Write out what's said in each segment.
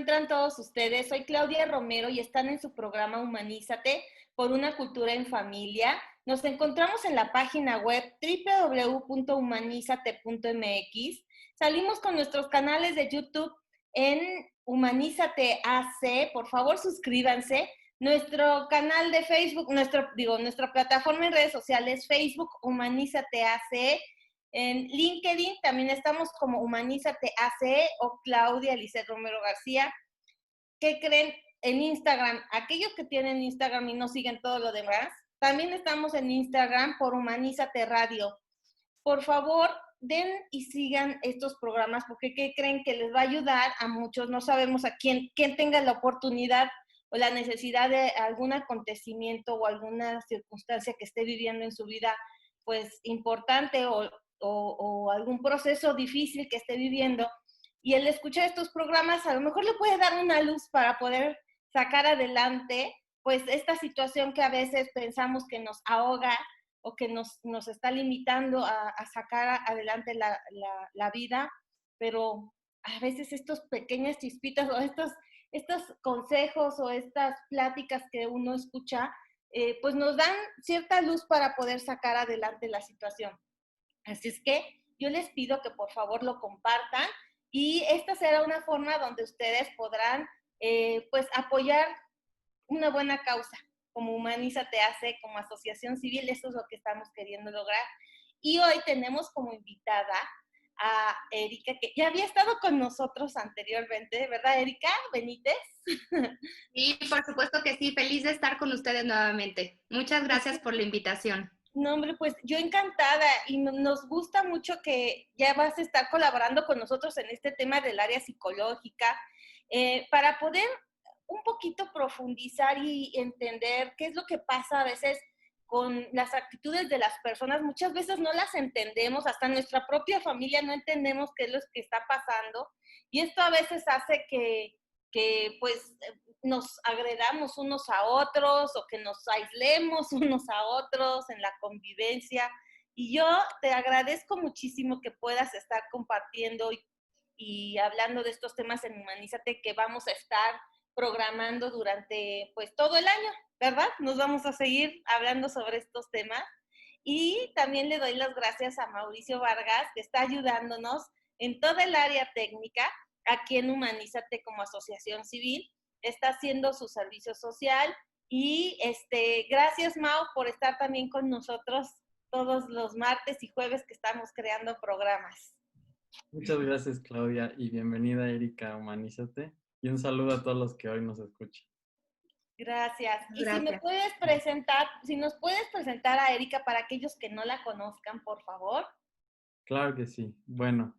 encuentran todos ustedes? Soy Claudia Romero y están en su programa Humanízate por una cultura en familia. Nos encontramos en la página web www.humanizate.mx. Salimos con nuestros canales de YouTube en Humanízate AC. Por favor, suscríbanse. Nuestro canal de Facebook, nuestra plataforma en redes sociales, Facebook Humanízate AC. En LinkedIn también estamos como Humanízate AC o Claudia Lisset Romero García. ¿Qué creen? En Instagram, aquellos que tienen Instagram y no siguen todo lo demás, también estamos en Instagram por Humanízate Radio. Por favor, den y sigan estos programas porque ¿qué creen? Que les va a ayudar a muchos. No sabemos a quién tenga la oportunidad o la necesidad de algún acontecimiento o alguna circunstancia que esté viviendo en su vida, pues importante o algún proceso difícil que esté viviendo, y el escuchar estos programas a lo mejor le puede dar una luz para poder sacar adelante pues esta situación que a veces pensamos que nos ahoga o que nos está limitando a sacar adelante la vida, pero a veces estos pequeñas chispitas o estos consejos o estas pláticas que uno escucha, pues nos dan cierta luz para poder sacar adelante la situación. Así es que yo les pido que por favor lo compartan y esta será una forma donde ustedes podrán pues apoyar una buena causa, como Humanízate AC, como asociación civil. Eso es lo que estamos queriendo lograr. Y hoy tenemos como invitada a Erika, que ya había estado con nosotros anteriormente, ¿verdad, Erika Benítez? Sí, por supuesto que sí. Feliz de estar con ustedes nuevamente. Muchas gracias por la invitación. No, hombre, pues yo encantada y nos gusta mucho que ya vas a estar colaborando con nosotros en este tema del área psicológica para poder un poquito profundizar y entender qué es lo que pasa a veces con las actitudes de las personas. Muchas veces no las entendemos, hasta nuestra propia familia no entendemos qué es lo que está pasando y esto a veces hace que pues nos agredamos unos a otros o que nos aislemos unos a otros en la convivencia. Y yo te agradezco muchísimo que puedas estar compartiendo y hablando de estos temas en Humanízate, que vamos a estar programando durante pues todo el año, ¿verdad? Nos vamos a seguir hablando sobre estos temas. Y también le doy las gracias a Mauricio Vargas, que está ayudándonos en toda el área técnica aquí en Humanízate como asociación civil. Está haciendo su servicio social y gracias, Mau, por estar también con nosotros todos los martes y jueves que estamos creando programas. Muchas gracias, Claudia, y bienvenida, Erika, Humanízate. Y un saludo a todos los que hoy nos escuchan. Gracias. Y Gracias. si nos puedes presentar a Erika para aquellos que no la conozcan, por favor. Claro que sí. Bueno,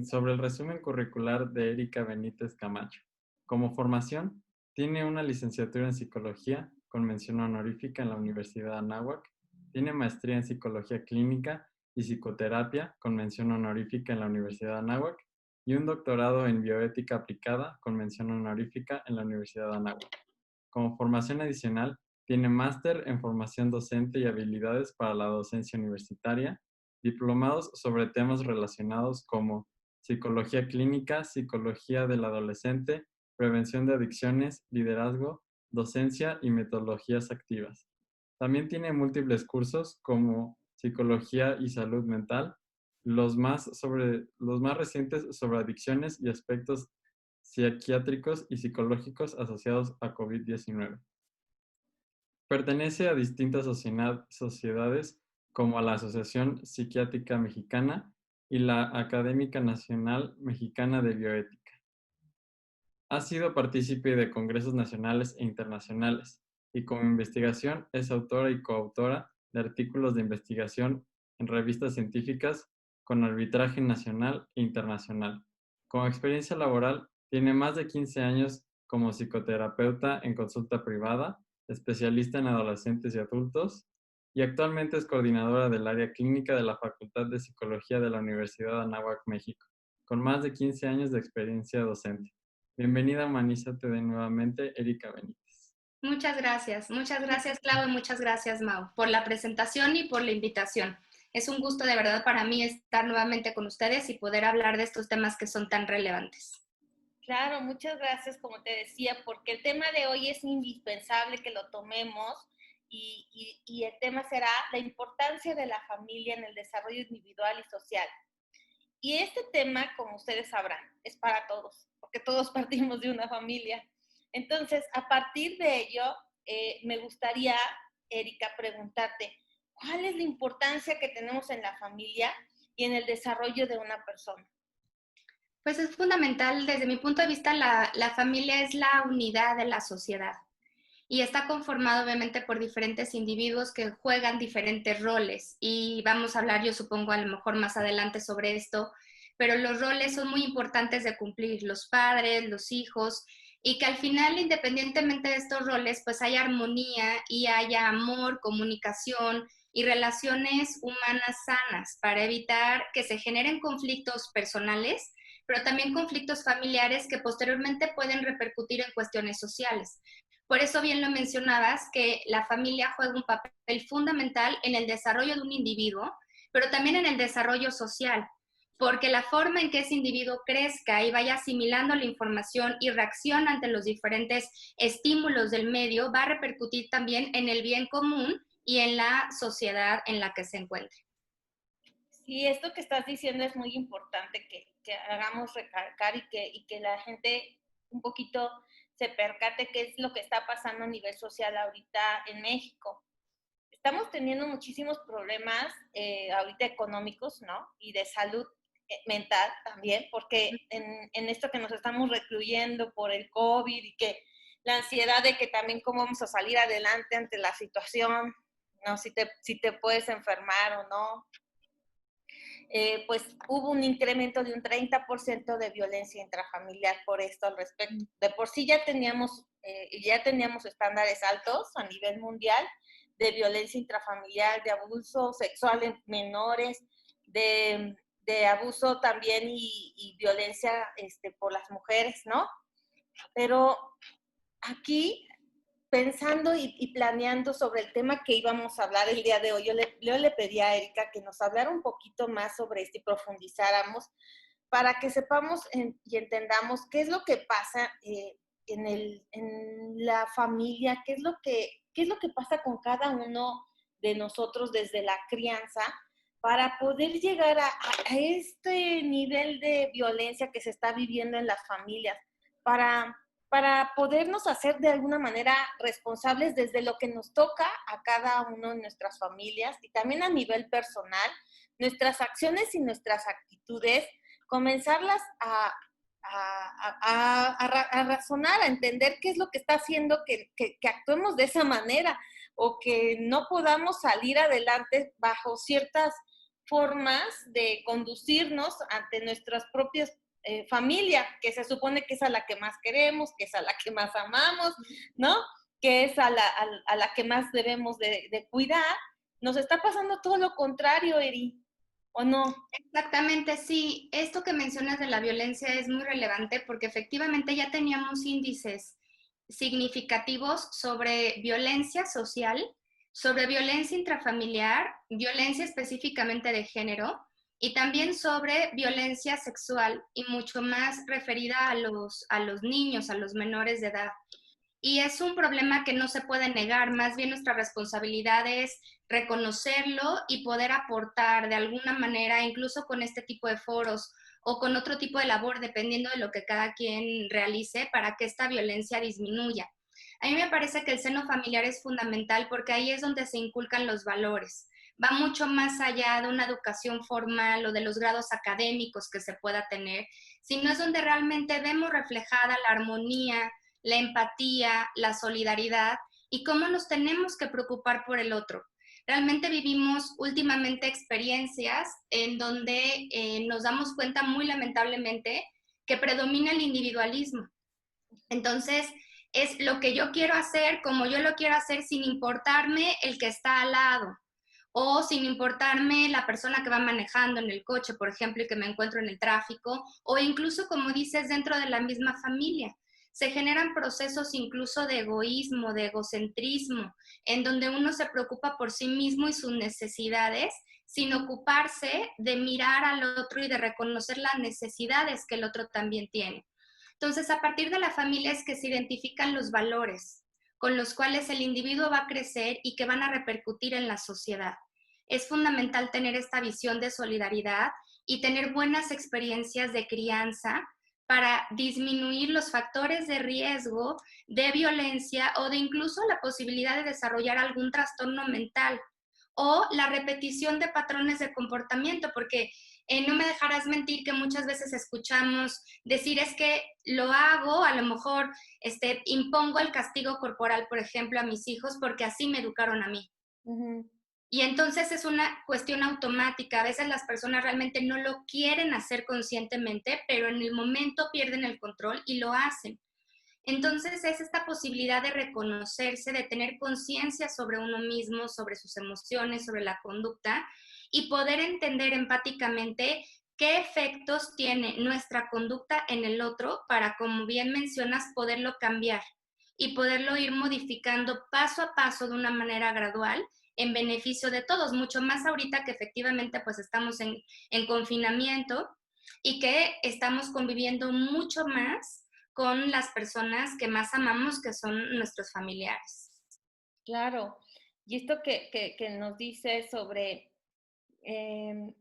sobre el resumen curricular de Erika Benítez Camacho. Como formación, tiene una licenciatura en Psicología con mención honorífica en la Universidad de Anáhuac. Tiene maestría en Psicología Clínica y Psicoterapia con mención honorífica en la Universidad de Anáhuac y un doctorado en Bioética Aplicada con mención honorífica en la Universidad de Anáhuac. Como formación adicional, tiene máster en Formación Docente y Habilidades para la Docencia Universitaria, diplomados sobre temas relacionados como psicología clínica, psicología del adolescente, prevención de adicciones, liderazgo, docencia y metodologías activas. También tiene múltiples cursos como psicología y salud mental, los más recientes sobre adicciones y aspectos psiquiátricos y psicológicos asociados a COVID-19. Pertenece a distintas sociedades como a la Asociación Psiquiátrica Mexicana y la Académica Nacional Mexicana de Bioética. Ha sido partícipe de congresos nacionales e internacionales y como investigación es autora y coautora de artículos de investigación en revistas científicas con arbitraje nacional e internacional. Como experiencia laboral, tiene más de 15 años como psicoterapeuta en consulta privada, especialista en adolescentes y adultos, y actualmente es coordinadora del área clínica de la Facultad de Psicología de la Universidad de Anáhuac, México, con más de 15 años de experiencia docente. Bienvenida a Humanízate de nuevamente, Erika Benítez. Muchas gracias, Clau, y muchas gracias, Mau, por la presentación y por la invitación. Es un gusto de verdad para mí estar nuevamente con ustedes y poder hablar de estos temas que son tan relevantes. Claro, muchas gracias, como te decía, porque el tema de hoy es indispensable que lo tomemos y el tema será la importancia de la familia en el desarrollo individual y social. Y este tema, como ustedes sabrán, es para todos, porque todos partimos de una familia. Entonces, a partir de ello, me gustaría, Erika, preguntarte, ¿cuál es la importancia que tenemos en la familia y en el desarrollo de una persona? Pues es fundamental, desde mi punto de vista, la familia es la unidad de la sociedad y está conformado obviamente por diferentes individuos que juegan diferentes roles y vamos a hablar, yo supongo, a lo mejor más adelante sobre esto, pero los roles son muy importantes de cumplir, los padres, los hijos, y que al final, independientemente de estos roles, pues haya armonía y haya amor, comunicación y relaciones humanas sanas para evitar que se generen conflictos personales, pero también conflictos familiares que posteriormente pueden repercutir en cuestiones sociales. Por eso bien lo mencionabas, que la familia juega un papel fundamental en el desarrollo de un individuo, pero también en el desarrollo social, porque la forma en que ese individuo crezca y vaya asimilando la información y reacciona ante los diferentes estímulos del medio va a repercutir también en el bien común y en la sociedad en la que se encuentre. Sí, esto que estás diciendo es muy importante que hagamos recalcar y que la gente un poquito se percate qué es lo que está pasando a nivel social ahorita en México. Estamos teniendo muchísimos problemas ahorita económicos, ¿no? Y de salud mental también, porque en esto que nos estamos recluyendo por el COVID y que la ansiedad de que también cómo vamos a salir adelante ante la situación, ¿no? Si te puedes enfermar o no. Pues hubo un incremento de un 30% de violencia intrafamiliar por esto al respecto. De por sí ya teníamos estándares altos a nivel mundial de violencia intrafamiliar, de abuso sexual en menores, de abuso también y violencia por las mujeres, ¿no? Pero aquí pensando y planeando sobre el tema que íbamos a hablar el día de hoy, yo le pedí a Erika que nos hablara un poquito más sobre esto y profundizáramos para que sepamos y entendamos qué es lo que pasa en la familia, qué es lo que pasa con cada uno de nosotros desde la crianza para poder llegar a este nivel de violencia que se está viviendo en las familias, para podernos hacer de alguna manera responsables desde lo que nos toca a cada uno de nuestras familias y también a nivel personal, nuestras acciones y nuestras actitudes, comenzarlas a razonar, a entender qué es lo que está haciendo que actuemos de esa manera o que no podamos salir adelante bajo ciertas formas de conducirnos ante nuestras propias familia, que se supone que es a la que más queremos, que es a la que más amamos, ¿no? Que es a la que más debemos de cuidar. Nos está pasando todo lo contrario, Eri, ¿o no? Exactamente, sí. Esto que mencionas de la violencia es muy relevante porque efectivamente ya teníamos índices significativos sobre violencia social, sobre violencia intrafamiliar, violencia específicamente de género y también sobre violencia sexual y mucho más referida a los niños, a los menores de edad. Y es un problema que no se puede negar, más bien nuestra responsabilidad es reconocerlo y poder aportar de alguna manera, incluso con este tipo de foros o con otro tipo de labor, dependiendo de lo que cada quien realice, para que esta violencia disminuya. A mí me parece que el seno familiar es fundamental porque ahí es donde se inculcan los valores. Va mucho más allá de una educación formal o de los grados académicos que se pueda tener, sino es donde realmente vemos reflejada la armonía, la empatía, la solidaridad y cómo nos tenemos que preocupar por el otro. Realmente vivimos últimamente experiencias en donde nos damos cuenta muy lamentablemente que predomina el individualismo. Entonces, es lo que yo quiero hacer, como yo lo quiero hacer, sin importarme el que está al lado o sin importarme la persona que va manejando en el coche, por ejemplo, y que me encuentro en el tráfico, o incluso, como dices, dentro de la misma familia. Se generan procesos incluso de egoísmo, de egocentrismo, en donde uno se preocupa por sí mismo y sus necesidades, sin ocuparse de mirar al otro y de reconocer las necesidades que el otro también tiene. Entonces, a partir de la familia es que se identifican los valores con los cuales el individuo va a crecer y que van a repercutir en la sociedad. Es fundamental tener esta visión de solidaridad y tener buenas experiencias de crianza para disminuir los factores de riesgo de violencia o de incluso la posibilidad de desarrollar algún trastorno mental o la repetición de patrones de comportamiento, porque no me dejarás mentir que muchas veces escuchamos decir es que lo hago, a lo mejor impongo el castigo corporal, por ejemplo, a mis hijos porque así me educaron a mí. Ujú. Y entonces es una cuestión automática. A veces las personas realmente no lo quieren hacer conscientemente, pero en el momento pierden el control y lo hacen. Entonces es esta posibilidad de reconocerse, de tener conciencia sobre uno mismo, sobre sus emociones, sobre la conducta y poder entender empáticamente qué efectos tiene nuestra conducta en el otro para, como bien mencionas, poderlo cambiar y poderlo ir modificando paso a paso de una manera gradual en beneficio de todos, mucho más ahorita que efectivamente pues estamos en confinamiento y que estamos conviviendo mucho más con las personas que más amamos, que son nuestros familiares. Claro. Y esto que nos dice sobre el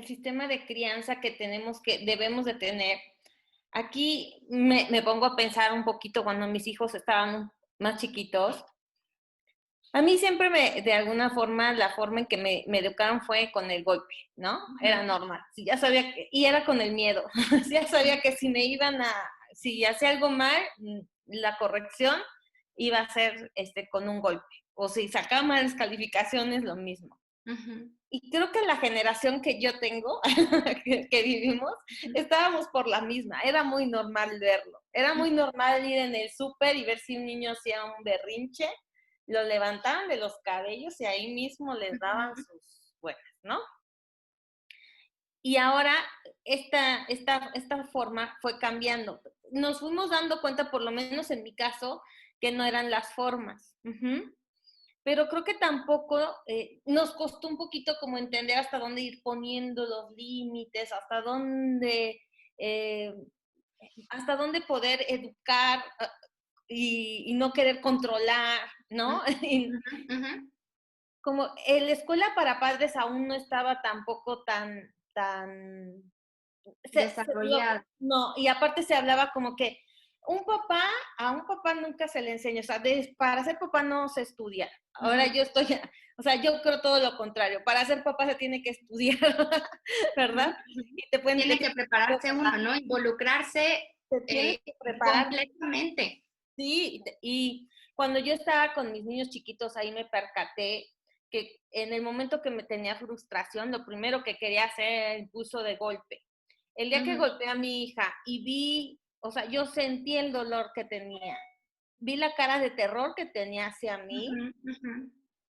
sistema de crianza que debemos de tener. Aquí me pongo a pensar un poquito cuando mis hijos estaban más chiquitos. A mí siempre de alguna forma, la forma en que me educaron fue con el golpe, ¿no? Era normal. Sí, ya sabía y era con el miedo. Ya sabía que si hacía algo mal, la corrección iba a ser con un golpe. O si sacaba malas calificaciones, lo mismo. Uh-huh. Y creo que la generación que yo tengo, que vivimos, estábamos por la misma. Era muy normal verlo. Era muy normal ir en el súper y ver si un niño hacía un berrinche, lo levantaban de los cabellos y ahí mismo les daban sus buenas, ¿no? Y ahora esta forma fue cambiando. Nos fuimos dando cuenta, por lo menos en mi caso, que no eran las formas. Uh-huh. Pero creo que tampoco nos costó un poquito como entender hasta dónde ir poniendo los límites, hasta dónde poder educar y no querer controlar, ¿no? Uh-huh. Como la escuela para padres aún no estaba tampoco tan desarrollada. no, y aparte se hablaba como que a un papá nunca se le enseña, o sea, para ser papá no se estudia. Ahora yo yo creo todo lo contrario, para ser papá se tiene que estudiar, ¿verdad? Y tiene que prepararse uno, ¿no? Involucrarse que preparar completamente. Sí, y cuando yo estaba con mis niños chiquitos, ahí me percaté que en el momento que me tenía frustración, lo primero que quería hacer era el uso de golpe. El día que golpeé a mi hija y yo sentí el dolor que tenía, vi la cara de terror que tenía hacia mí,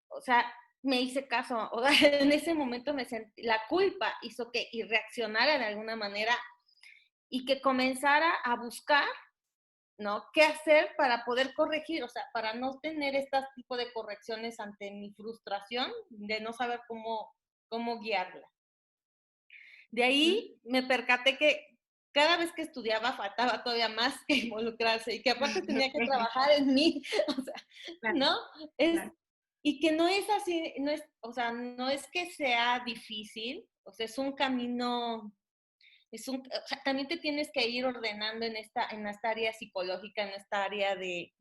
o sea, me hice caso, o sea, en ese momento me sentí, la culpa hizo que y reaccionara de alguna manera y que comenzara a buscar, ¿no? ¿Qué hacer para poder corregir? O sea, para no tener este tipo de correcciones ante mi frustración de no saber cómo guiarla. De ahí me percaté que cada vez que estudiaba faltaba todavía más que involucrarse y que aparte tenía que trabajar en mí, o sea, ¿no? Y que no es así, no es que sea difícil, o sea, es un camino, o sea, también te tienes que ir ordenando en esta área psicológica, en esta área de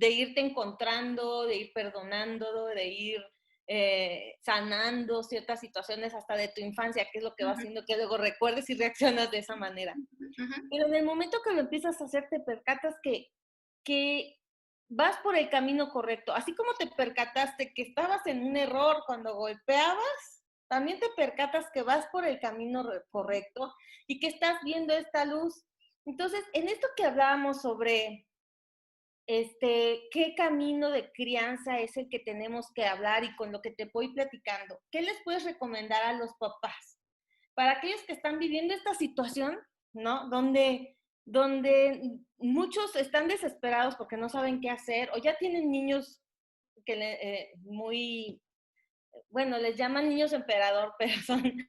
irte encontrando, de ir perdonando, de ir sanando ciertas situaciones hasta de tu infancia, que es lo que va haciendo que luego recuerdes y reaccionas de esa manera. Pero en el momento que lo empiezas a hacer, te percatas que vas por el camino correcto. Así como te percataste que estabas en un error cuando golpeabas, también te percatas que vas por el camino correcto y que estás viendo esta luz. Entonces, en esto que hablábamos sobre qué camino de crianza es el que tenemos que hablar y con lo que te voy platicando, ¿qué les puedes recomendar a los papás? Para aquellos que están viviendo esta situación, ¿no? Donde muchos están desesperados porque no saben qué hacer o ya tienen niños muy bueno, les llaman niños emperador, pero son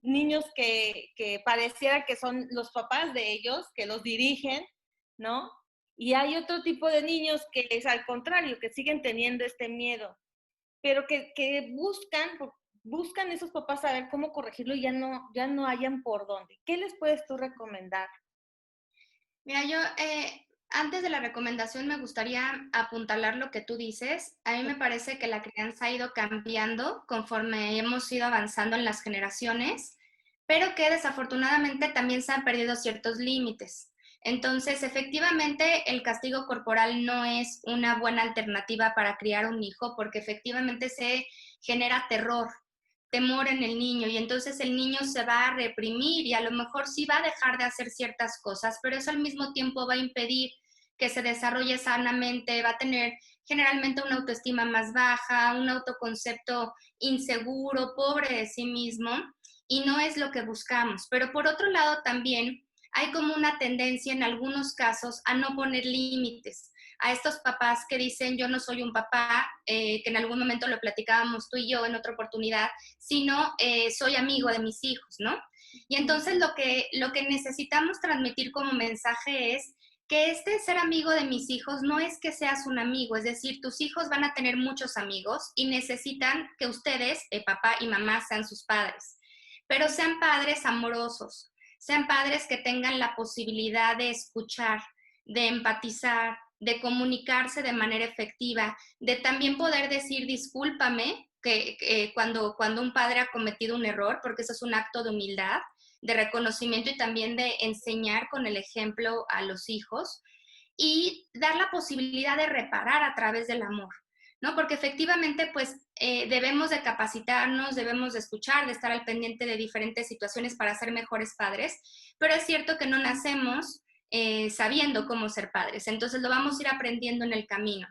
niños que pareciera que son los papás de ellos, que los dirigen, ¿no? Y hay otro tipo de niños que es al contrario, que siguen teniendo este miedo, pero que buscan esos papás saber cómo corregirlo y ya no hayan por dónde. ¿Qué les puedes tú recomendar? Mira, yo antes de la recomendación me gustaría apuntalar lo que tú dices. A mí me parece que la crianza ha ido cambiando conforme hemos ido avanzando en las generaciones, pero que desafortunadamente también se han perdido ciertos límites. Entonces, efectivamente, el castigo corporal no es una buena alternativa para criar un hijo porque efectivamente se genera temor en el niño y entonces el niño se va a reprimir y a lo mejor sí va a dejar de hacer ciertas cosas, pero eso al mismo tiempo va a impedir que se desarrolle sanamente, va a tener generalmente una autoestima más baja, un autoconcepto inseguro, pobre de sí mismo, y no es lo que buscamos. Pero por otro lado también hay como una tendencia en algunos casos a no poner límites a estos papás que dicen yo no soy un papá, que en algún momento lo platicábamos tú y yo en otra oportunidad, sino soy amigo de mis hijos, ¿no? Y entonces lo que necesitamos transmitir como mensaje es que este ser amigo de mis hijos no es que seas un amigo, es decir, tus hijos van a tener muchos amigos y necesitan que ustedes, papá y mamá, sean sus padres, pero sean padres amorosos, sean padres que tengan la posibilidad de escuchar, de empatizar, de comunicarse de manera efectiva, de también poder decir discúlpame cuando un padre ha cometido un error, porque eso es un acto de humildad, de reconocimiento y también de enseñar con el ejemplo a los hijos y dar la posibilidad de reparar a través del amor, ¿no? Porque efectivamente, pues, debemos de capacitarnos, debemos de escuchar, de estar al pendiente de diferentes situaciones para ser mejores padres, pero es cierto que no nacemos sabiendo cómo ser padres, entonces lo vamos a ir aprendiendo en el camino.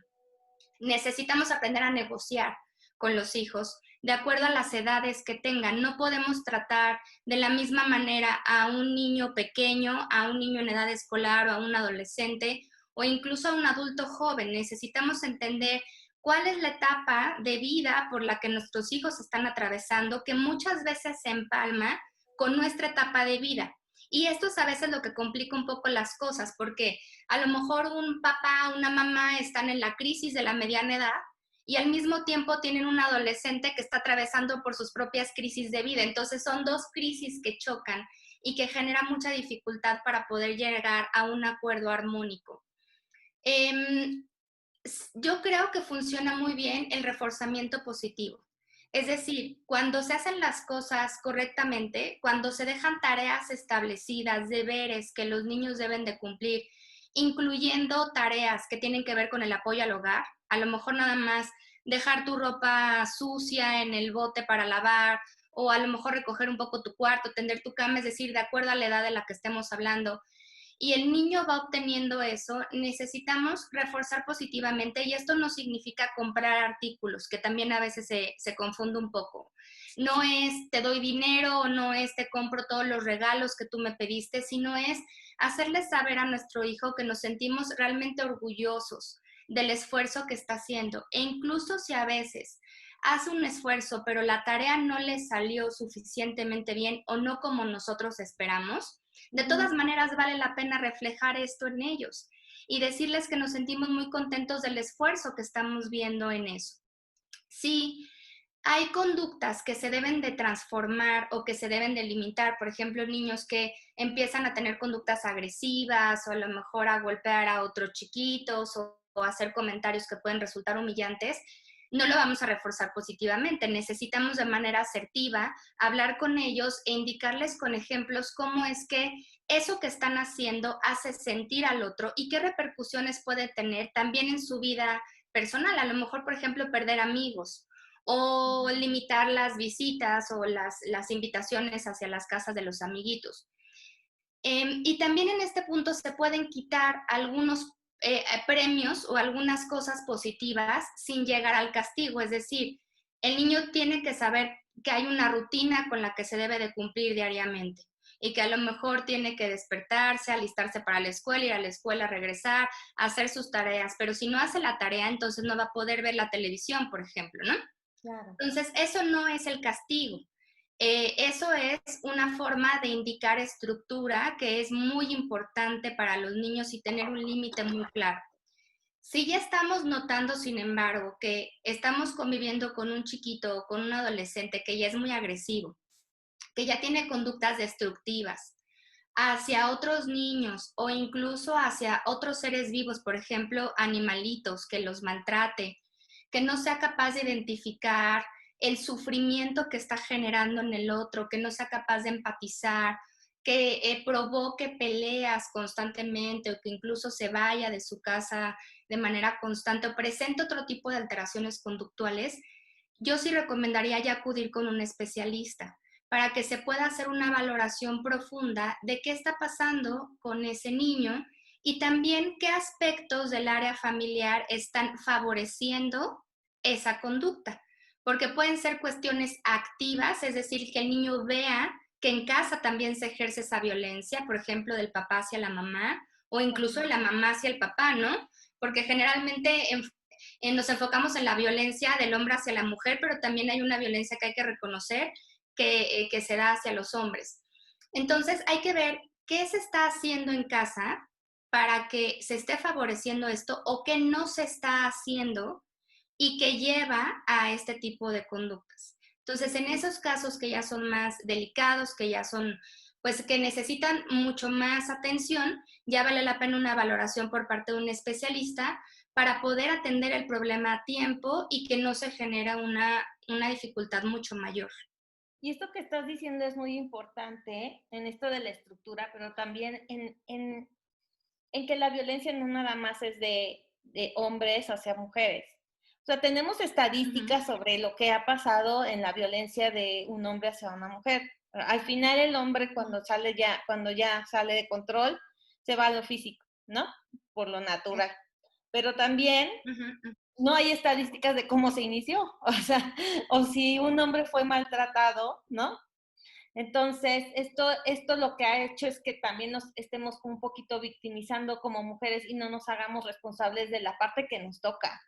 Necesitamos aprender a negociar con los hijos de acuerdo a las edades que tengan. No podemos tratar de la misma manera a un niño pequeño, a un niño en edad escolar o a un adolescente o incluso a un adulto joven. Necesitamos entender cuál es la etapa de vida por la que nuestros hijos están atravesando, que muchas veces se empalma con nuestra etapa de vida. Y esto es a veces lo que complica un poco las cosas, porque a lo mejor un papá, una mamá están en la crisis de la mediana edad y al mismo tiempo tienen un adolescente que está atravesando por sus propias crisis de vida. Entonces son dos crisis que chocan y que generan mucha dificultad para poder llegar a un acuerdo armónico. Yo creo que funciona muy bien el reforzamiento positivo. Es decir, cuando se hacen las cosas correctamente, cuando se dejan tareas establecidas, deberes que los niños deben de cumplir, incluyendo tareas que tienen que ver con el apoyo al hogar, a lo mejor nada más dejar tu ropa sucia en el bote para lavar, o a lo mejor recoger un poco tu cuarto, tender tu cama, es decir, de acuerdo a la edad de la que estemos hablando, y el niño va obteniendo eso, necesitamos reforzar positivamente y esto no significa comprar artículos, que también a veces se confunde un poco. No es te doy dinero o no es te compro todos los regalos que tú me pediste, sino es hacerle saber a nuestro hijo que nos sentimos realmente orgullosos del esfuerzo que está haciendo. E incluso si a veces hace un esfuerzo, pero la tarea no le salió suficientemente bien o no como nosotros esperamos, de todas maneras vale la pena reflejar esto en ellos y decirles que nos sentimos muy contentos del esfuerzo que estamos viendo en eso. Sí, hay conductas que se deben de transformar o que se deben de limitar, por ejemplo, niños que empiezan a tener conductas agresivas o a lo mejor a golpear a otros chiquitos o hacer comentarios que pueden resultar humillantes, no lo vamos a reforzar positivamente. Necesitamos de manera asertiva hablar con ellos e indicarles con ejemplos cómo es que eso que están haciendo hace sentir al otro y qué repercusiones puede tener también en su vida personal. A lo mejor, por ejemplo, perder amigos o limitar las visitas o las invitaciones hacia las casas de los amiguitos. Y también en este punto se pueden quitar algunos premios o algunas cosas positivas sin llegar al castigo. Es decir, el niño tiene que saber que hay una rutina con la que se debe de cumplir diariamente y que a lo mejor tiene que despertarse, alistarse para la escuela, ir a la escuela, regresar, hacer sus tareas, pero si no hace la tarea, entonces no va a poder ver la televisión, por ejemplo, ¿no? Claro. Entonces, eso no es el castigo. Eso es una forma de indicar estructura que es muy importante para los niños y tener un límite muy claro. Si ya estamos notando, sin embargo, que estamos conviviendo con un chiquito o con un adolescente que ya es muy agresivo, que ya tiene conductas destructivas hacia otros niños o incluso hacia otros seres vivos, por ejemplo, animalitos, que los maltrate, que no sea capaz de identificar el sufrimiento que está generando en el otro, que no sea capaz de empatizar, que provoque peleas constantemente o que incluso se vaya de su casa de manera constante o presente otro tipo de alteraciones conductuales, yo sí recomendaría ya acudir con un especialista para que se pueda hacer una valoración profunda de qué está pasando con ese niño y también qué aspectos del área familiar están favoreciendo esa conducta. Porque pueden ser cuestiones activas, es decir, que el niño vea que en casa también se ejerce esa violencia, por ejemplo, del papá hacia la mamá o incluso de la mamá hacia el papá, ¿no? Porque generalmente nos enfocamos en la violencia del hombre hacia la mujer, pero también hay una violencia que hay que reconocer que se da hacia los hombres. Entonces hay que ver qué se está haciendo en casa para que se esté favoreciendo esto o qué no se está haciendo y que lleva a este tipo de conductas. Entonces, en esos casos que ya son más delicados, que ya son, pues que necesitan mucho más atención, ya vale la pena una valoración por parte de un especialista para poder atender el problema a tiempo y que no se genera una dificultad mucho mayor. Y esto que estás diciendo es muy importante en esto de la estructura, pero también en que la violencia no nada más es de hombres hacia mujeres. O sea, tenemos estadísticas sobre lo que ha pasado en la violencia de un hombre hacia una mujer. Al final el hombre cuando ya sale de control, se va a lo físico, ¿no? Por lo natural. Pero también no hay estadísticas de cómo se inició, o sea, o si un hombre fue maltratado, ¿no? Entonces, esto lo que ha hecho es que también nos estemos un poquito victimizando como mujeres y no nos hagamos responsables de la parte que nos toca.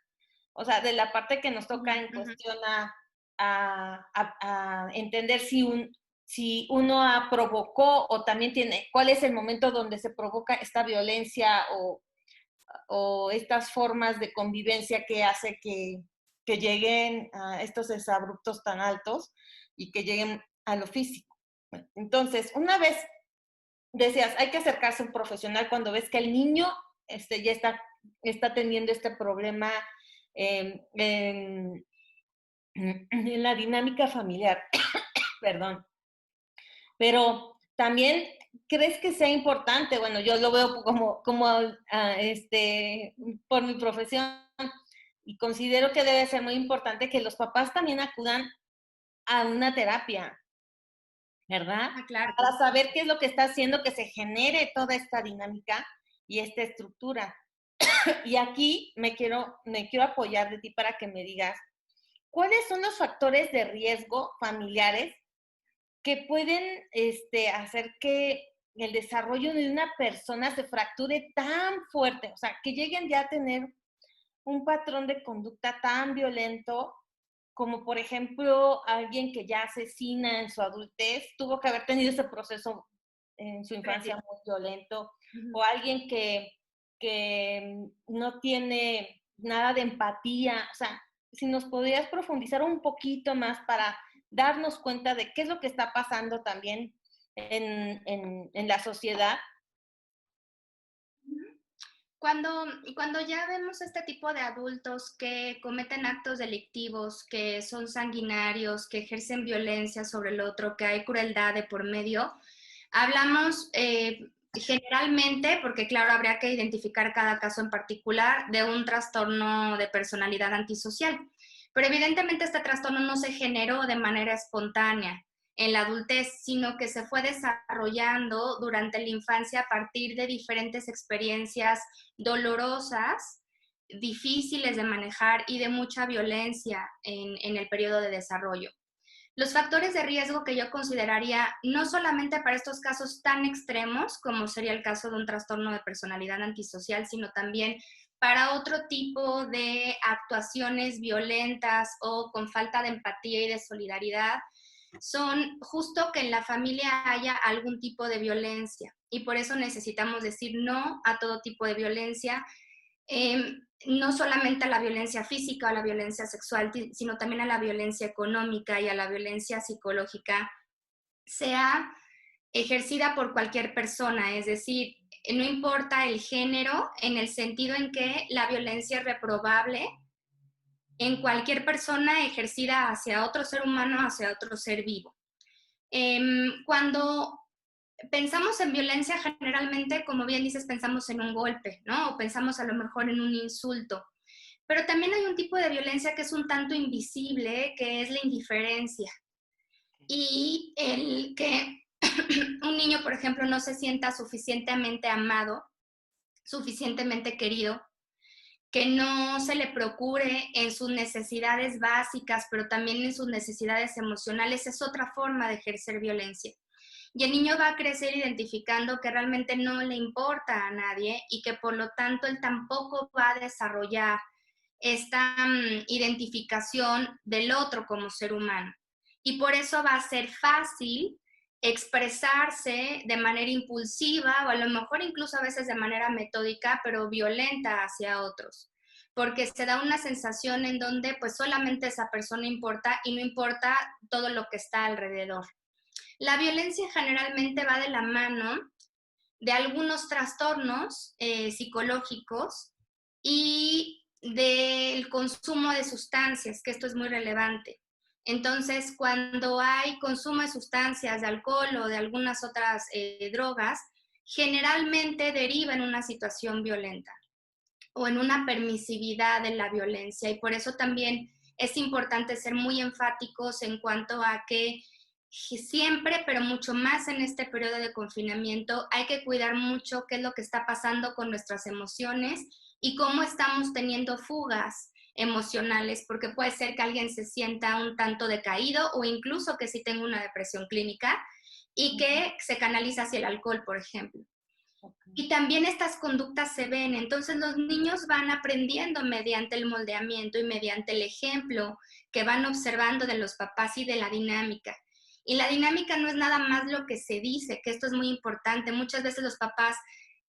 O sea, de la parte que nos toca en cuestión a entender si uno provocó o también tiene, cuál es el momento donde se provoca esta violencia o estas formas de convivencia que hace que lleguen a estos desabruptos tan altos y que lleguen a lo físico. Entonces, una vez decías, hay que acercarse a un profesional cuando ves que el niño ya está teniendo este problema en la dinámica familiar. Perdón. Pero también, ¿crees que sea importante? Bueno, yo lo veo como por mi profesión y considero que debe ser muy importante que los papás también acudan a una terapia, ¿verdad? Claro. Para saber qué es lo que está haciendo que se genere toda esta dinámica y esta estructura. Y aquí me quiero apoyar de ti para que me digas, ¿cuáles son los factores de riesgo familiares que pueden hacer que el desarrollo de una persona se fracture tan fuerte? O sea, que lleguen ya a tener un patrón de conducta tan violento como por ejemplo alguien que ya asesina en su adultez, tuvo que haber tenido ese proceso en su infancia muy violento, o alguien que no tiene nada de empatía. O sea, si nos podrías profundizar un poquito más para darnos cuenta de qué es lo que está pasando también en la sociedad. Cuando ya vemos este tipo de adultos que cometen actos delictivos, que son sanguinarios, que ejercen violencia sobre el otro, que hay crueldad de por medio, hablamos generalmente, porque claro, habría que identificar cada caso en particular, de un trastorno de personalidad antisocial. Pero evidentemente este trastorno no se generó de manera espontánea en la adultez, sino que se fue desarrollando durante la infancia a partir de diferentes experiencias dolorosas, difíciles de manejar y de mucha violencia en el periodo de desarrollo. Los factores de riesgo que yo consideraría, no solamente para estos casos tan extremos como sería el caso de un trastorno de personalidad antisocial, sino también para otro tipo de actuaciones violentas o con falta de empatía y de solidaridad, son justo que en la familia haya algún tipo de violencia. Y por eso necesitamos decir no a todo tipo de violencia, no solamente a la violencia física o a la violencia sexual, sino también a la violencia económica y a la violencia psicológica, sea ejercida por cualquier persona, es decir, no importa el género, en el sentido en que la violencia es reprobable en cualquier persona ejercida hacia otro ser humano, hacia otro ser vivo. Cuando pensamos en violencia, generalmente, como bien dices, pensamos en un golpe, ¿no? O pensamos a lo mejor en un insulto. Pero también hay un tipo de violencia que es un tanto invisible, que es la indiferencia. Y el que un niño, por ejemplo, no se sienta suficientemente amado, suficientemente querido, que no se le procure en sus necesidades básicas, pero también en sus necesidades emocionales, es otra forma de ejercer violencia. Y el niño va a crecer identificando que realmente no le importa a nadie y que por lo tanto él tampoco va a desarrollar esta identificación del otro como ser humano. Y por eso va a ser fácil expresarse de manera impulsiva o a lo mejor incluso a veces de manera metódica, pero violenta hacia otros. Porque se da una sensación en donde pues solamente esa persona importa y no importa todo lo que está alrededor. La violencia generalmente va de la mano de algunos trastornos psicológicos y del consumo de sustancias, que esto es muy relevante. Entonces, cuando hay consumo de sustancias, de alcohol o de algunas otras drogas, generalmente deriva en una situación violenta o en una permisividad de la violencia. Y por eso también es importante ser muy enfáticos en cuanto a que siempre, pero mucho más en este periodo de confinamiento, hay que cuidar mucho qué es lo que está pasando con nuestras emociones y cómo estamos teniendo fugas emocionales, porque puede ser que alguien se sienta un tanto decaído o incluso que sí tenga una depresión clínica y que se canaliza hacia el alcohol, por ejemplo. Y también estas conductas se ven, entonces los niños van aprendiendo mediante el moldeamiento y mediante el ejemplo que van observando de los papás y de la dinámica. Y la dinámica no es nada más lo que se dice, que esto es muy importante. Muchas veces los papás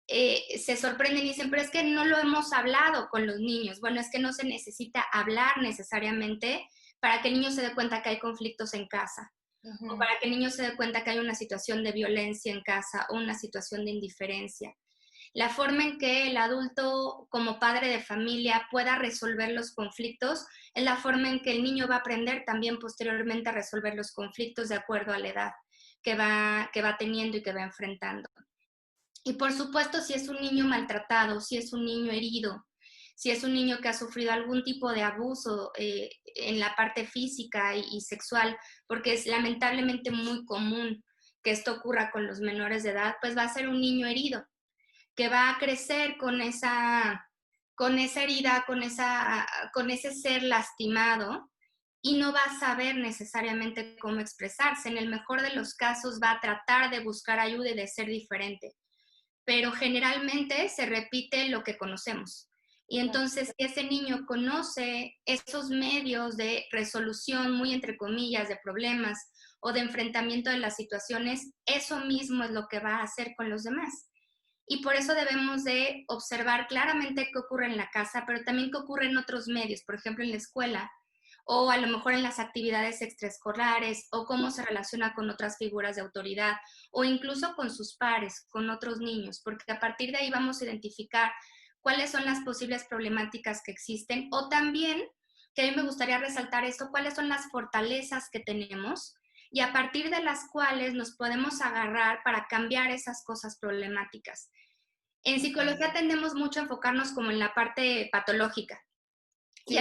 se sorprenden y dicen, pero es que no lo hemos hablado con los niños. Bueno, es que no se necesita hablar necesariamente para que el niño se dé cuenta que hay conflictos en casa. O para que el niño se dé cuenta que hay una situación de violencia en casa o una situación de indiferencia. La forma en que el adulto, como padre de familia, pueda resolver los conflictos es la forma en que el niño va a aprender también posteriormente a resolver los conflictos de acuerdo a la edad que va teniendo y que va enfrentando. Y por supuesto, si es un niño maltratado, si es un niño herido, si es un niño que ha sufrido algún tipo de abuso en la parte física y sexual, porque es lamentablemente muy común que esto ocurra con los menores de edad, pues va a ser un niño herido, que va a crecer con esa herida, con ese ser lastimado y no va a saber necesariamente cómo expresarse. En el mejor de los casos va a tratar de buscar ayuda y de ser diferente, pero generalmente se repite lo que conocemos. Y entonces ese niño conoce esos medios de resolución, muy entre comillas, de problemas o de enfrentamiento de las situaciones, eso mismo es lo que va a hacer con los demás. Y por eso debemos de observar claramente qué ocurre en la casa, pero también qué ocurre en otros medios, por ejemplo en la escuela, o a lo mejor en las actividades extraescolares, o cómo se relaciona con otras figuras de autoridad, o incluso con sus pares, con otros niños, porque a partir de ahí vamos a identificar cuáles son las posibles problemáticas que existen, o también, que a mí me gustaría resaltar esto, cuáles son las fortalezas que tenemos, y a partir de las cuales nos podemos agarrar para cambiar esas cosas problemáticas. En psicología tendemos mucho a enfocarnos como en la parte patológica. Sí. Y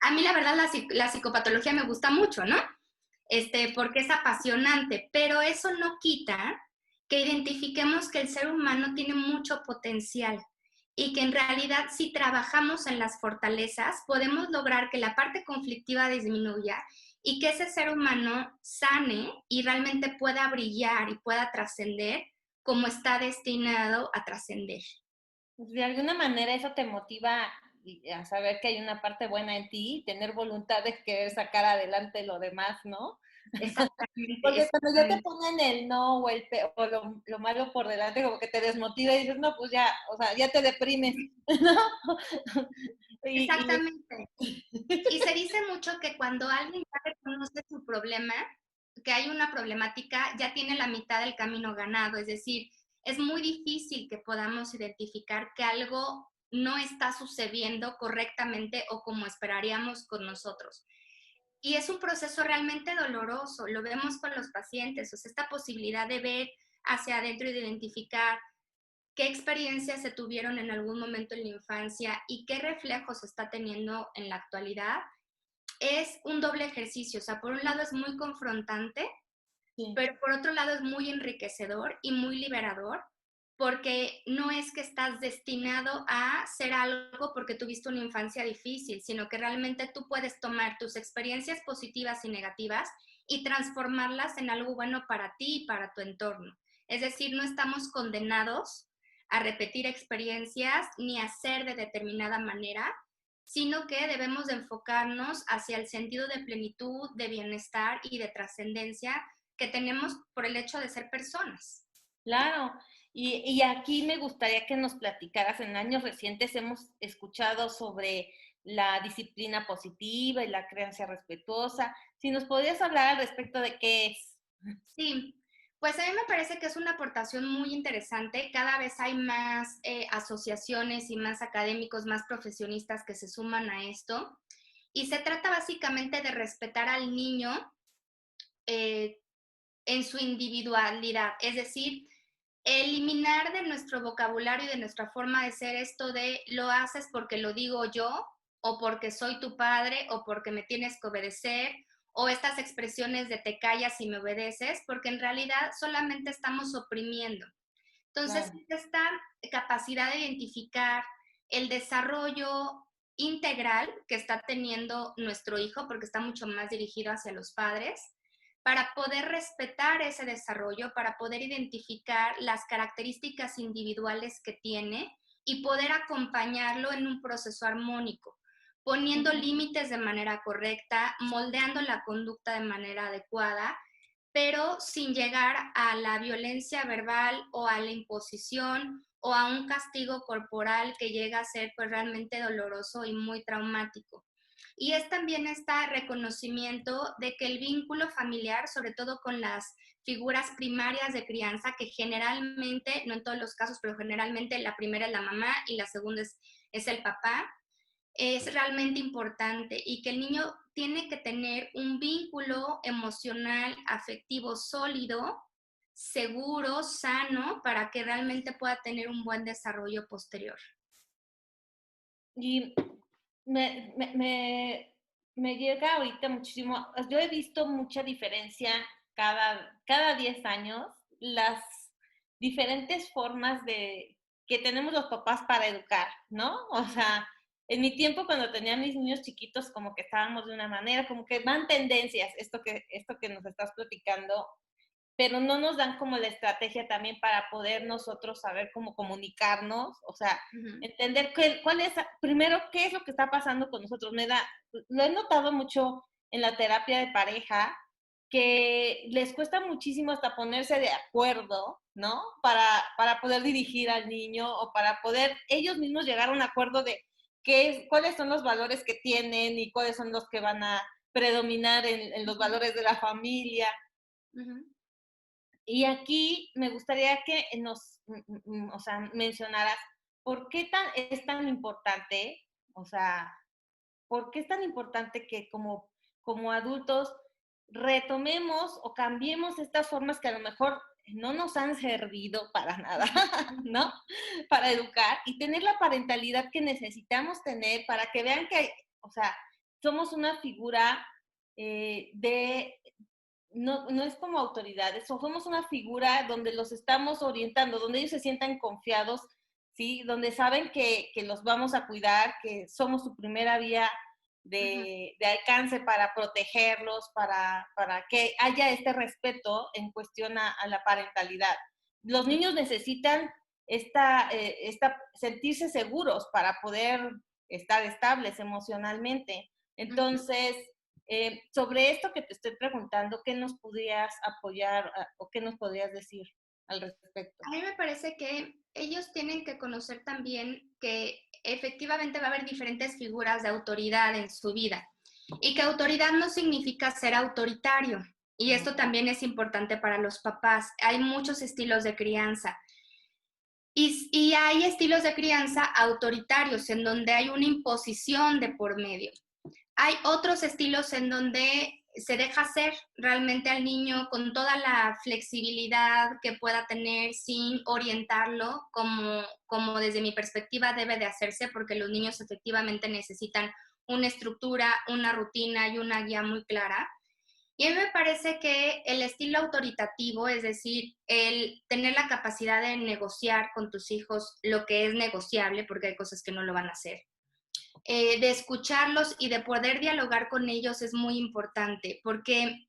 a mí la verdad la psicopatología me gusta mucho, ¿no? Porque es apasionante, pero eso no quita que identifiquemos que el ser humano tiene mucho potencial y que en realidad si trabajamos en las fortalezas podemos lograr que la parte conflictiva disminuya y que ese ser humano sane y realmente pueda brillar y pueda trascender como está destinado a trascender. Pues, de alguna manera eso te motiva a saber que hay una parte buena en ti y tener voluntad de querer sacar adelante lo demás, ¿no? Exactamente, Porque cuando ya te exactamente. ponen el no o o lo malo por delante, como que te desmotiva y dices, no, pues ya, o sea, ya te deprimes, ¿no? Y Exactamente. Y se dice mucho que cuando alguien ya reconoce su problema, que hay una problemática, ya tiene la mitad del camino ganado. Es decir, es muy difícil que podamos identificar que algo no está sucediendo correctamente o como esperaríamos con nosotros. Y es un proceso realmente doloroso, lo vemos con los pacientes, o sea, esta posibilidad de ver hacia adentro y de identificar qué experiencias se tuvieron en algún momento en la infancia y qué reflejos está teniendo en la actualidad, es un doble ejercicio. O sea, por un lado es muy confrontante, sí, pero por otro lado es muy enriquecedor y muy liberador, porque no es que estás destinado a ser algo porque tuviste una infancia difícil, sino que realmente tú puedes tomar tus experiencias positivas y negativas y transformarlas en algo bueno para ti y para tu entorno. Es decir, no estamos condenados a repetir experiencias ni a ser de determinada manera, sino que debemos de enfocarnos hacia el sentido de plenitud, de bienestar y de trascendencia que tenemos por el hecho de ser personas. claro. Y aquí me gustaría que nos platicaras, en años recientes hemos escuchado sobre la disciplina positiva y la creencia respetuosa. Si nos podrías hablar al respecto de qué es. Sí, pues a mí me parece que es una aportación muy interesante. Cada vez hay más asociaciones y más académicos, más profesionistas que se suman a esto. Y se trata básicamente de respetar al niño eh, en su individualidad, es decir, eliminar de nuestro vocabulario y de nuestra forma de ser esto de lo haces porque lo digo yo, o porque soy tu padre, o porque me tienes que obedecer, o estas expresiones de te callas y me obedeces, porque en realidad solamente estamos oprimiendo. Entonces, Claro. esta capacidad de identificar el desarrollo integral que está teniendo nuestro hijo, porque está mucho más dirigido hacia los padres, para poder respetar ese desarrollo, para poder identificar las características individuales que tiene y poder acompañarlo en un proceso armónico, poniendo Ujú. límites de manera correcta, moldeando la conducta de manera adecuada, pero sin llegar a la violencia verbal o a la imposición o a un castigo corporal que llega a ser pues realmente doloroso y muy traumático. Y es también este reconocimiento de que el vínculo familiar, sobre todo con las figuras primarias de crianza, que generalmente, no en todos los casos, pero generalmente la primera es la mamá y la segunda es el papá, es realmente importante y que el niño tiene que tener un vínculo emocional, afectivo sólido, seguro, sano, para que realmente pueda tener un buen desarrollo posterior. Y me, me, me, me llega ahorita muchísimo, yo he visto mucha diferencia cada 10 años, las diferentes formas de que tenemos los papás para educar, ¿no? O sea, en mi tiempo cuando tenía mis niños chiquitos como que estábamos de una manera, como que van tendencias, esto que nos estás platicando, pero no nos dan como la estrategia también para poder nosotros saber cómo comunicarnos, o sea, Ujú. entender cuál es, primero, qué es lo que está pasando con nosotros. Lo he notado mucho en la terapia de pareja, que les cuesta muchísimo hasta ponerse de acuerdo, ¿no? Para poder dirigir al niño o para poder ellos mismos llegar a un acuerdo de cuáles son los valores que tienen y cuáles son los que van a predominar en los valores de la familia. Ujú. Y aquí me gustaría que o sea, mencionaras por qué es tan importante, o sea, por qué es tan importante que como adultos retomemos o cambiemos estas formas que a lo mejor no nos han servido para nada, ¿no? Para educar y tener la parentalidad que necesitamos tener para que vean que, o sea, somos una figura de no es como autoridades, somos una figura donde los estamos orientando, donde ellos se sientan confiados, ¿sí? Donde saben que los vamos a cuidar, que somos su primera vía Ujú. de alcance para protegerlos, para que haya este respeto en cuestión a la parentalidad. Los niños necesitan sentirse seguros para poder estar estables emocionalmente. Entonces, sobre esto que te estoy preguntando, ¿qué nos podrías apoyar o qué nos podrías decir al respecto? A mí me parece que ellos tienen que conocer también que efectivamente va a haber diferentes figuras de autoridad en su vida y que autoridad no significa ser autoritario. Y esto también es importante para los papás. Hay muchos estilos de crianza. Y hay estilos de crianza autoritarios en donde hay una imposición de por medio. Hay otros estilos en donde se deja ser realmente al niño con toda la flexibilidad que pueda tener sin orientarlo como desde mi perspectiva debe de hacerse, porque los niños efectivamente necesitan una estructura, una rutina y una guía muy clara. Y a mí me parece que el estilo autoritativo, es decir, el tener la capacidad de negociar con tus hijos lo que es negociable, porque hay cosas que no lo van a hacer, de escucharlos y de poder dialogar con ellos es muy importante, porque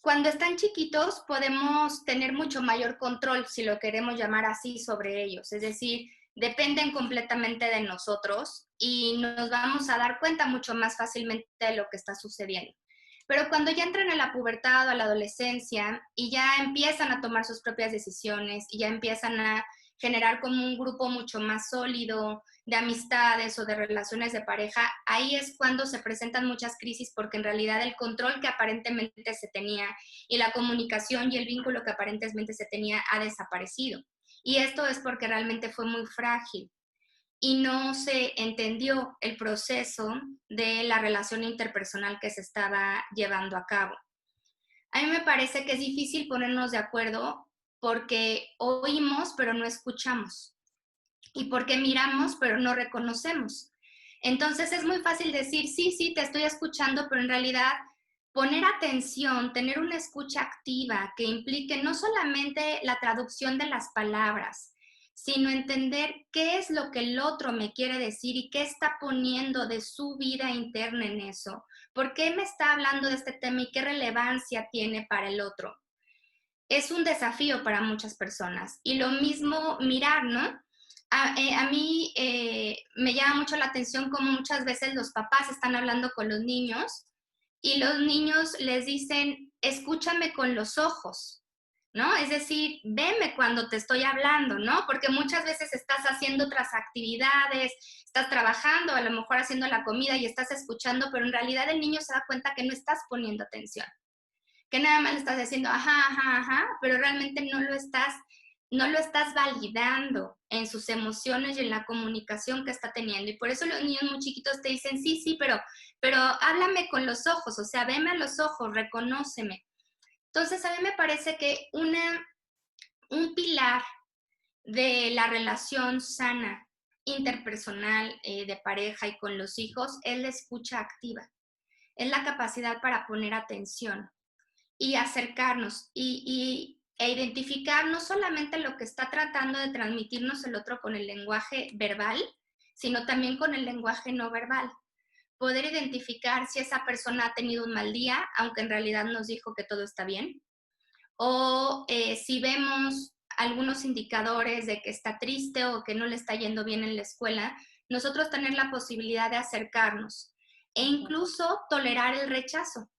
cuando están chiquitos podemos tener mucho mayor control, si lo queremos llamar así, sobre ellos. Es decir, dependen completamente de nosotros y nos vamos a dar cuenta mucho más fácilmente de lo que está sucediendo. Pero cuando ya entran a la pubertad o a la adolescencia y ya empiezan a tomar sus propias decisiones y ya empiezan a generar como un grupo mucho más sólido de amistades o de relaciones de pareja, ahí es cuando se presentan muchas crisis, porque en realidad el control que aparentemente se tenía y la comunicación y el vínculo que aparentemente se tenía ha desaparecido. Y esto es porque realmente fue muy frágil y no se entendió el proceso de la relación interpersonal que se estaba llevando a cabo. A mí me parece que es difícil ponernos de acuerdo porque oímos pero no escuchamos y porque miramos pero no reconocemos. Entonces es muy fácil decir, sí, sí, te estoy escuchando, pero en realidad poner atención, tener una escucha activa que implique no solamente la traducción de las palabras, sino entender qué es lo que el otro me quiere decir y qué está poniendo de su vida interna en eso. ¿Por qué me está hablando de este tema y qué relevancia tiene para el otro? Es un desafío para muchas personas. Y lo mismo mirar, ¿no? A mí me llama mucho la atención cómo muchas veces los papás están hablando con los niños y los niños les dicen, escúchame con los ojos, ¿no? Es decir, veme cuando te estoy hablando, ¿no? Porque muchas veces estás haciendo otras actividades, estás trabajando, a lo mejor haciendo la comida y estás escuchando, pero en realidad el niño se da cuenta que no estás poniendo atención, que nada más le estás diciendo, ajá, ajá, ajá, pero realmente no lo estás validando en sus emociones y en la comunicación que está teniendo. Y por eso los niños muy chiquitos te dicen, sí, sí, pero háblame con los ojos, o sea, veme a los ojos, reconóceme. Entonces, a mí me parece que un pilar de la relación sana, interpersonal, de pareja y con los hijos, es la escucha activa. Es la capacidad para poner atención y acercarnos e identificar no solamente lo que está tratando de transmitirnos el otro con el lenguaje verbal, sino también con el lenguaje no verbal. Poder identificar si esa persona ha tenido un mal día, aunque en realidad nos dijo que todo está bien, o si vemos algunos indicadores de que está triste o que no le está yendo bien en la escuela, nosotros tener la posibilidad de acercarnos e incluso tolerar el rechazo.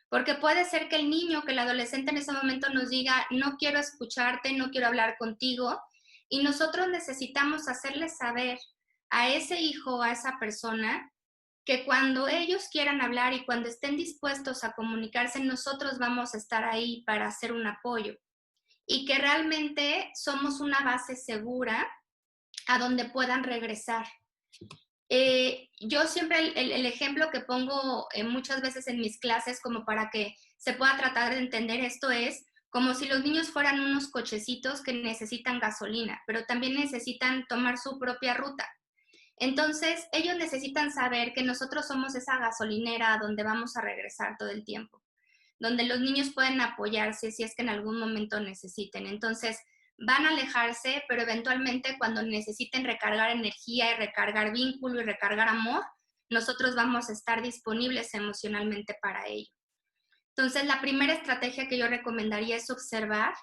Porque puede ser que el niño, que el adolescente en ese momento nos diga, no quiero escucharte, no quiero hablar contigo, y nosotros necesitamos hacerle saber a ese hijo o a esa persona que cuando ellos quieran hablar y cuando estén dispuestos a comunicarse, nosotros vamos a estar ahí para hacer un apoyo. Y que realmente somos una base segura a donde puedan regresar. Yo siempre el ejemplo que pongo muchas veces en mis clases como para que se pueda tratar de entender esto es como si los niños fueran unos cochecitos que necesitan gasolina, pero también necesitan tomar su propia ruta. Entonces, ellos necesitan saber que nosotros somos esa gasolinera a donde vamos a regresar todo el tiempo, donde los niños pueden apoyarse si es que en algún momento necesiten. Entonces, van a alejarse, pero eventualmente cuando necesiten recargar energía y recargar vínculo y recargar amor, nosotros vamos a estar disponibles emocionalmente para ello. Entonces, la primera estrategia que yo recomendaría es observar,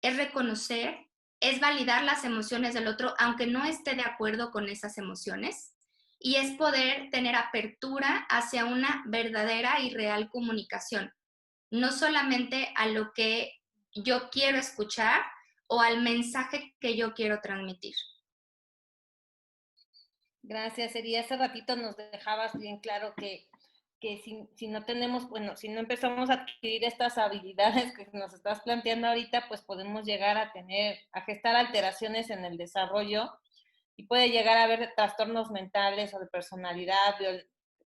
es reconocer es validar las emociones del otro, aunque no esté de acuerdo con esas emociones, y es poder tener apertura hacia una verdadera y real comunicación, no solamente a lo que yo quiero escuchar o al mensaje que yo quiero transmitir. Gracias, Eri. Hace ratito nos dejabas bien claro que si no tenemos, bueno, si no empezamos a adquirir estas habilidades que nos estás planteando ahorita, pues podemos llegar a gestar alteraciones en el desarrollo y puede llegar a haber trastornos mentales o de personalidad,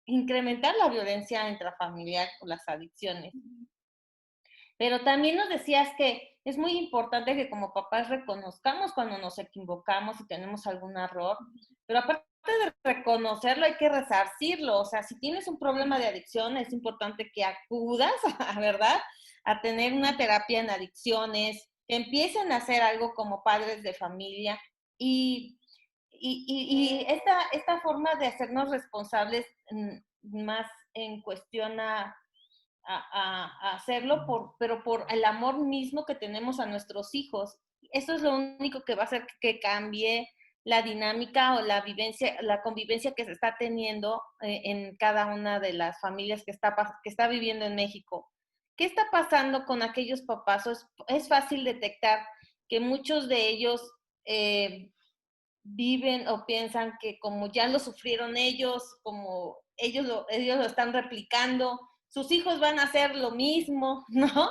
incrementar la violencia intrafamiliar o las adicciones. Pero también nos decías que es muy importante que como papás reconozcamos cuando nos equivocamos y tenemos algún error, pero aparte de reconocerlo hay que resarcirlo. O sea, si tienes un problema de adicción, es importante que acudas, ¿verdad?, a tener una terapia en adicciones, que empiecen a hacer algo como padres de familia y esta forma de hacernos responsables más en cuestión a hacerlo, pero por el amor mismo que tenemos a nuestros hijos. Eso es lo único que va a hacer que cambie la dinámica o la convivencia que se está teniendo en cada una de las familias que está viviendo en México. ¿Qué está pasando con aquellos papás? Es fácil detectar que muchos de ellos viven o piensan que como ya lo sufrieron ellos, como ellos lo están replicando, sus hijos van a hacer lo mismo, ¿no?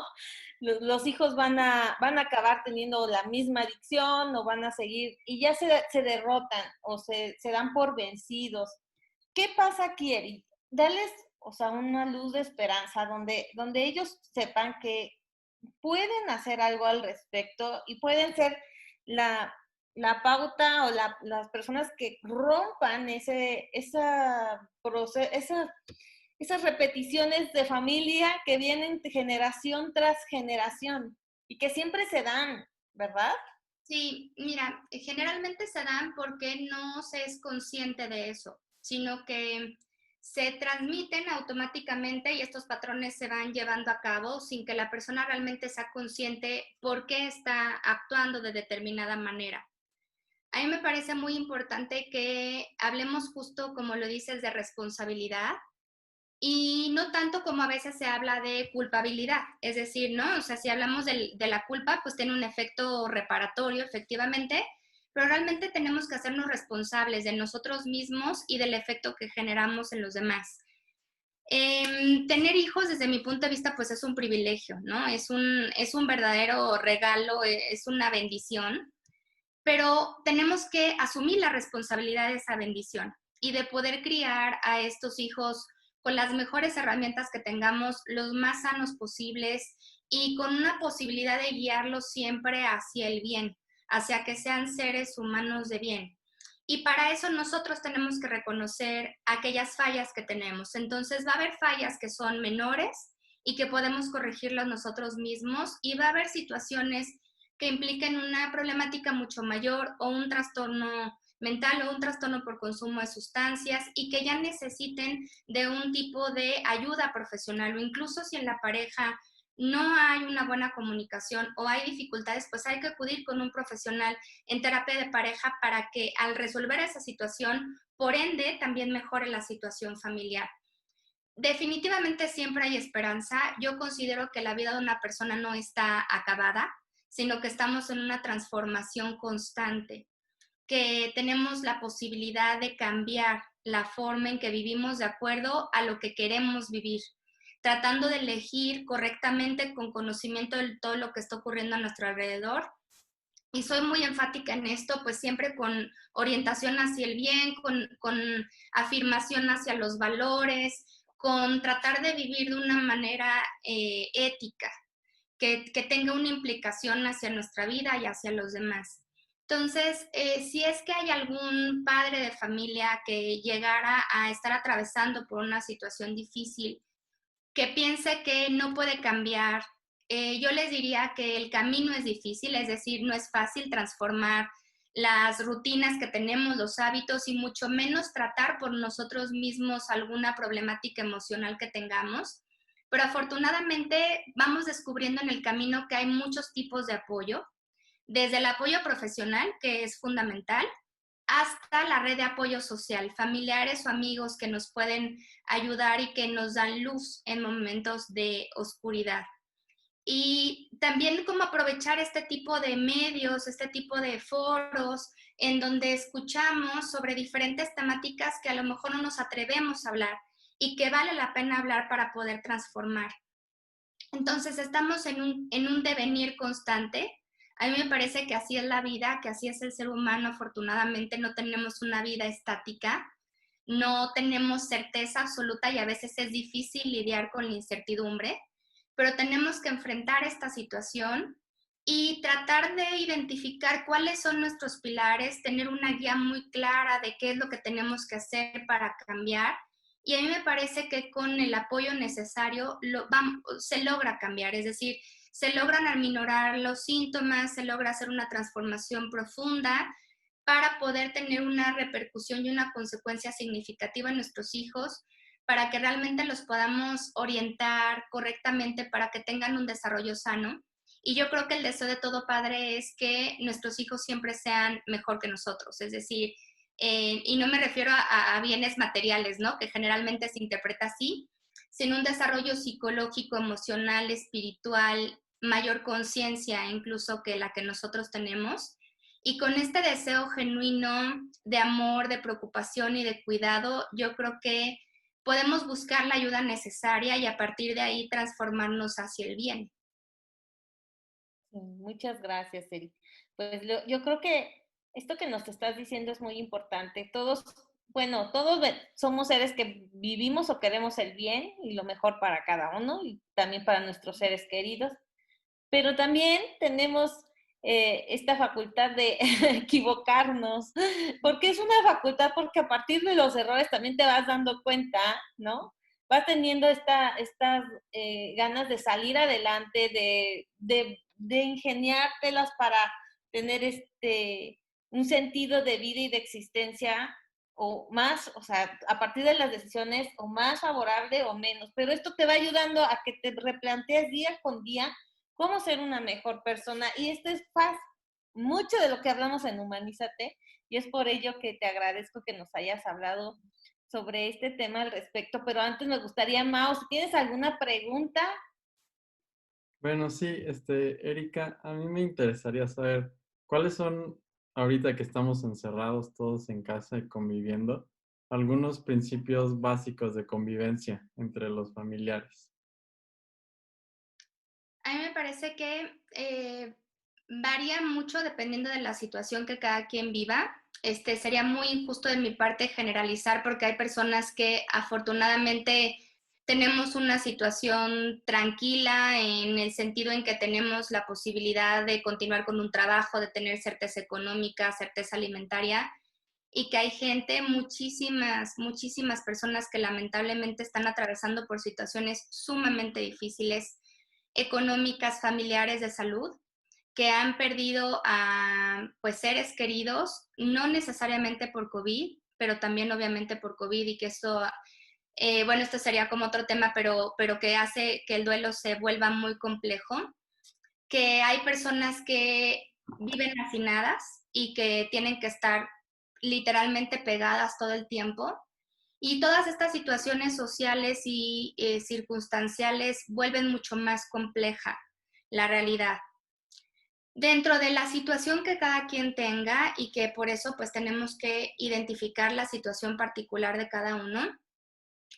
Los hijos van a acabar teniendo la misma adicción o van a seguir y ya se derrotan o se dan por vencidos. ¿Qué pasa aquí, Eri? Dales, o sea, una luz de esperanza donde ellos sepan que pueden hacer algo al respecto y pueden ser la pauta o las personas que rompan esas repeticiones de familia que vienen de generación tras generación y que siempre se dan, ¿verdad? Sí, mira, generalmente se dan porque no se es consciente de eso, sino que se transmiten automáticamente y estos patrones se van llevando a cabo sin que la persona realmente sea consciente por qué está actuando de determinada manera. A mí me parece muy importante que hablemos justo, como lo dices, de responsabilidad y no tanto como a veces se habla de culpabilidad. Es decir, ¿no? O sea, si hablamos de la culpa, pues tiene un efecto reparatorio, efectivamente, pero realmente tenemos que hacernos responsables de nosotros mismos y del efecto que generamos en los demás. Tener hijos, desde mi punto de vista, pues es un privilegio, ¿no? Es un verdadero regalo, es una bendición, pero tenemos que asumir la responsabilidad de esa bendición y de poder criar a estos hijos con las mejores herramientas que tengamos, los más sanos posibles y con una posibilidad de guiarlos siempre hacia el bien, hacia que sean seres humanos de bien. Y para eso nosotros tenemos que reconocer aquellas fallas que tenemos. Entonces va a haber fallas que son menores y que podemos corregirlas nosotros mismos y va a haber situaciones que impliquen una problemática mucho mayor o un trastorno mental o un trastorno por consumo de sustancias y que ya necesiten de un tipo de ayuda profesional o incluso si en la pareja no hay una buena comunicación o hay dificultades, pues hay que acudir con un profesional en terapia de pareja para que al resolver esa situación, por ende, también mejore la situación familiar. Definitivamente siempre hay esperanza. Yo considero que la vida de una persona no está acabada, sino que estamos en una transformación constante, que tenemos la posibilidad de cambiar la forma en que vivimos de acuerdo a lo que queremos vivir, tratando de elegir correctamente con conocimiento de todo lo que está ocurriendo a nuestro alrededor. Y soy muy enfática en esto, pues siempre con orientación hacia el bien, con afirmación hacia los valores, con tratar de vivir de una manera ética, que tenga una implicación hacia nuestra vida y hacia los demás. Entonces, si es que hay algún padre de familia que llegara a estar atravesando por una situación difícil, que piense que no puede cambiar, yo les diría que el camino es difícil, es decir, no es fácil transformar las rutinas que tenemos, los hábitos y mucho menos tratar por nosotros mismos alguna problemática emocional que tengamos. Pero afortunadamente vamos descubriendo en el camino que hay muchos tipos de apoyo, desde el apoyo profesional, que es fundamental, hasta la red de apoyo social, familiares o amigos que nos pueden ayudar y que nos dan luz en momentos de oscuridad. Y también cómo aprovechar este tipo de medios, este tipo de foros en donde escuchamos sobre diferentes temáticas que a lo mejor no nos atrevemos a hablar y que vale la pena hablar para poder transformar. Entonces estamos en un devenir constante. A mí me parece que así es la vida, que así es el ser humano. Afortunadamente no tenemos una vida estática, no tenemos certeza absoluta y a veces es difícil lidiar con la incertidumbre, pero tenemos que enfrentar esta situación y tratar de identificar cuáles son nuestros pilares, tener una guía muy clara de qué es lo que tenemos que hacer para cambiar. Y a mí me parece que con el apoyo necesario se logra cambiar, es decir, se logran aminorar los síntomas, se logra hacer una transformación profunda para poder tener una repercusión y una consecuencia significativa en nuestros hijos, para que realmente los podamos orientar correctamente para que tengan un desarrollo sano. Y yo creo que el deseo de todo padre es que nuestros hijos siempre sean mejor que nosotros, es decir, y no me refiero a bienes materiales, ¿no? Que generalmente se interpreta así, sino un desarrollo psicológico, emocional, espiritual, mayor conciencia incluso que la que nosotros tenemos. Y con este deseo genuino de amor, de preocupación y de cuidado, yo creo que podemos buscar la ayuda necesaria y a partir de ahí transformarnos hacia el bien. Muchas gracias, Eri. Pues yo creo que esto que nos estás diciendo es muy importante. Todos, bueno, todos somos seres que vivimos o queremos el bien y lo mejor para cada uno y también para nuestros seres queridos, pero también tenemos esta facultad de equivocarnos, porque es una facultad porque a partir de los errores también te vas dando cuenta, ¿no? Vas teniendo estas ganas de salir adelante, de ingeniártelas para tener un sentido de vida y de existencia o más, o sea, a partir de las decisiones o más favorable o menos, pero esto te va ayudando a que te replantees día con día cómo ser una mejor persona. Y esto es mucho de lo que hablamos en Humanízate, y es por ello que te agradezco que nos hayas hablado sobre este tema al respecto. Pero antes me gustaría, Mao, si tienes alguna pregunta. Bueno, sí, Erika, a mí me interesaría saber cuáles son, ahorita que estamos encerrados todos en casa y conviviendo, algunos principios básicos de convivencia entre los familiares. A mí me parece que varía mucho dependiendo de la situación que cada quien viva. Sería muy injusto de mi parte generalizar porque hay personas que afortunadamente tenemos una situación tranquila en el sentido en que tenemos la posibilidad de continuar con un trabajo, de tener certeza económica, certeza alimentaria, y que hay gente, muchísimas personas que lamentablemente están atravesando por situaciones sumamente difíciles, económicas, familiares, de salud, que han perdido a pues seres queridos, no necesariamente por COVID, pero también obviamente por COVID, y que eso, bueno, esto sería como otro tema, pero que hace que el duelo se vuelva muy complejo, que hay personas que viven hacinadas y que tienen que estar literalmente pegadas todo el tiempo. Y todas estas situaciones sociales y circunstanciales vuelven mucho más compleja la realidad. Dentro de la situación que cada quien tenga y que por eso pues tenemos que identificar la situación particular de cada uno,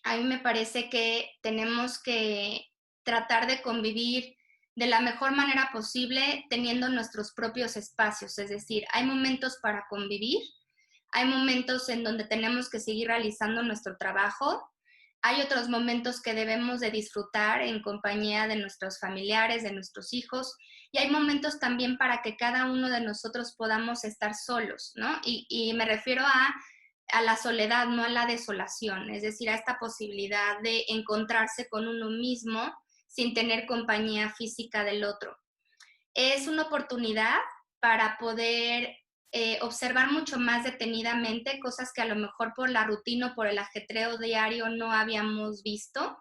a mí me parece que tenemos que tratar de convivir de la mejor manera posible teniendo nuestros propios espacios, es decir, hay momentos para convivir, hay momentos en donde tenemos que seguir realizando nuestro trabajo, hay otros momentos que debemos de disfrutar en compañía de nuestros familiares, de nuestros hijos, y hay momentos también para que cada uno de nosotros podamos estar solos, ¿no? Y me refiero a la soledad, no a la desolación, es decir, a esta posibilidad de encontrarse con uno mismo sin tener compañía física del otro. Es una oportunidad para poder observar mucho más detenidamente cosas que a lo mejor por la rutina o por el ajetreo diario no habíamos visto.